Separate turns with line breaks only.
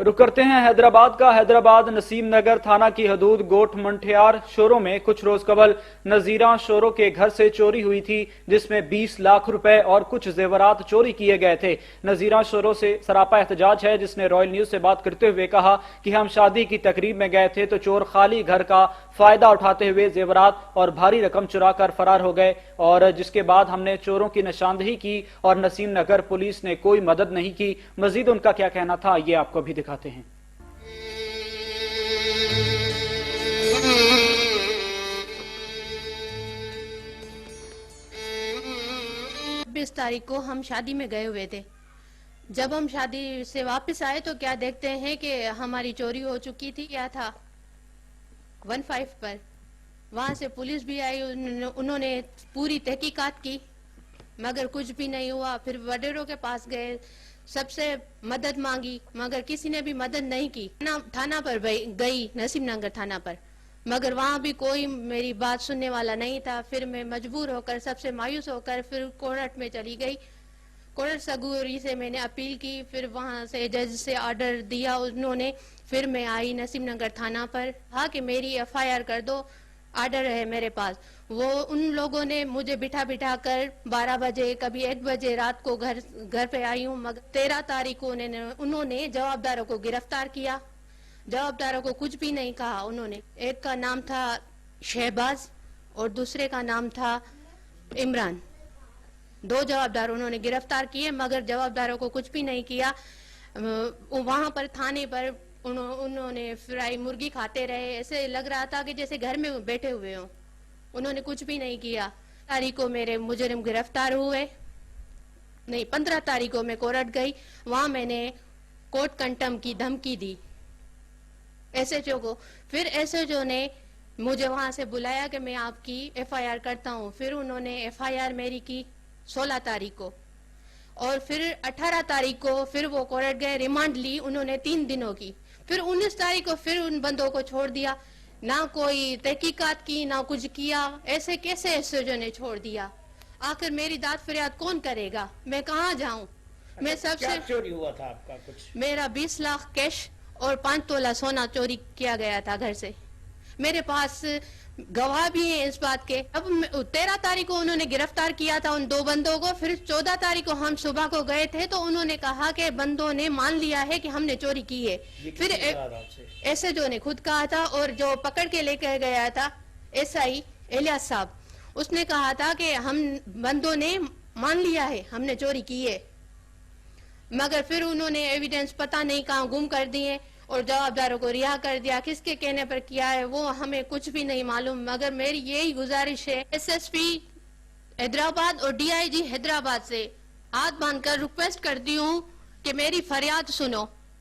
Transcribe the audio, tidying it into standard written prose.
रुक करते हैं हैदराबाद का। हैदराबाद नसीम नगर थाना की हदूद गोट मंठियार शोरों में कुछ रोज कबल नजीरा शोरों के घर से चोरी हुई थी, जिसमें 20 लाख रुपए और कुछ जेवरात चोरी किए गए थे। नजीरा शोरों से सरापा एहतजाज है, जिसने रॉयल न्यूज से बात करते हुए कहा कि हम शादी की तकरीब में गए थे तो चोर खाली घर का फायदा उठाते हुए जेवरात और भारी रकम चुरा कर फरार हो गए, और जिसके बाद हमने चोरों की निशानदेही की और नसीम नगर पुलिस ने कोई मदद नहीं की। मजीद उनका क्या कहना था ये आपको भी दिखाते हैं।
20 तारीख को हम शादी में गए हुए थे। जब हम शादी से वापस आए तो क्या देखते हैं कि हमारी चोरी हो चुकी थी। क्या था 15 पर वहां से पुलिस भी आई, उन्होंने पूरी तहकीकात की मगर कुछ भी नहीं हुआ। फिर वडेरों के पास गए, सबसे मदद मांगी मगर किसी ने भी मदद नहीं की। थाना पर गई, नसीम नगर थाना पर, मगर वहां भी कोई मेरी बात सुनने वाला नहीं था। फिर मैं मजबूर होकर, सबसे मायूस होकर फिर कोर्ट में चली गई। कोर्ट सगूरी से मैंने अपील की, फिर वहां से जज से ऑर्डर दिया उन्होंने। फिर मैं आई नसीम नगर थाना पर, कहा कि मेरी FIR कर दो, ऑर्डर है मेरे पास। वो उन लोगों ने मुझे बिठा कर 12 बजे कभी 1 बजे रात को घर पे आई हूँ। मगर 13 तारीख को उन्होंने जवाबदारों को गिरफ्तार किया। जवाबदारों को कुछ भी नहीं कहा उन्होंने। एक का नाम था शहबाज और दूसरे का नाम था इमरान। 2 जवाबदार उन्होंने गिरफ्तार किए मगर जवाबदारों को कुछ भी नहीं किया। वहां पर थाने पर उन्होंने फ्राई मुर्गी खाते रहे। ऐसे लग रहा था कि जैसे घर में बैठे हुए हों। उन्होंने कुछ भी नहीं किया। तारीख को मेरे मुजरिम गिरफ्तार हुए। नहीं, 15 तारीख को मैं कोर्ट गई, वहां मैंने कोर्ट कंटम की धमकी दी SHO को। फिर SHO ने मुझे वहां से बुलाया कि मैं आपकी FIR करता हूं। फिर उन्होंने FIR मेरी की 16 तारीख को, और फिर 18 तारीख को फिर वो कोर्ट गए, रिमांड ली उन्होंने 3 दिनों की। फिर 19 तारीख को फिर उन बंदों को छोड़ दिया, ना कोई तहकीकात की ना कुछ किया। ऐसे कैसे SHO ने छोड़ दिया? आखिर मेरी दाद फरियाद कौन करेगा? मैं कहाँ जाऊं? मैं सबसे
क्या चोरी हुआ था आपका? कुछ
मेरा 20 लाख कैश और 5 तोला सोना चोरी किया गया था घर से। मेरे पास गवाह भी हैं इस बात के। अब 13 तारीख को उन्होंने गिरफ्तार किया था उन 2 बंदों को। फिर 14 तारीख को हम सुबह को गए थे तो उन्होंने कहा कि बंदों ने मान लिया है कि हमने चोरी की है। फिर SHO ने खुद कहा था, और जो पकड़ के लेकर गया था SI इलियास साहब, उसने कहा था कि हम बंदों ने मान लिया है हमने चोरी की है। मगर फिर उन्होंने एविडेंस पता नहीं कहाँ गुम कर दिए और जवाबदारों को रिहा कर दिया। किसके कहने पर किया है वो हमें कुछ भी नहीं मालूम। मगर मेरी यही गुजारिश है SSP हैदराबाद और DIG हैदराबाद से हाथ बांधकर रिक्वेस्ट करती हूँ कि मेरी फरियाद सुनो।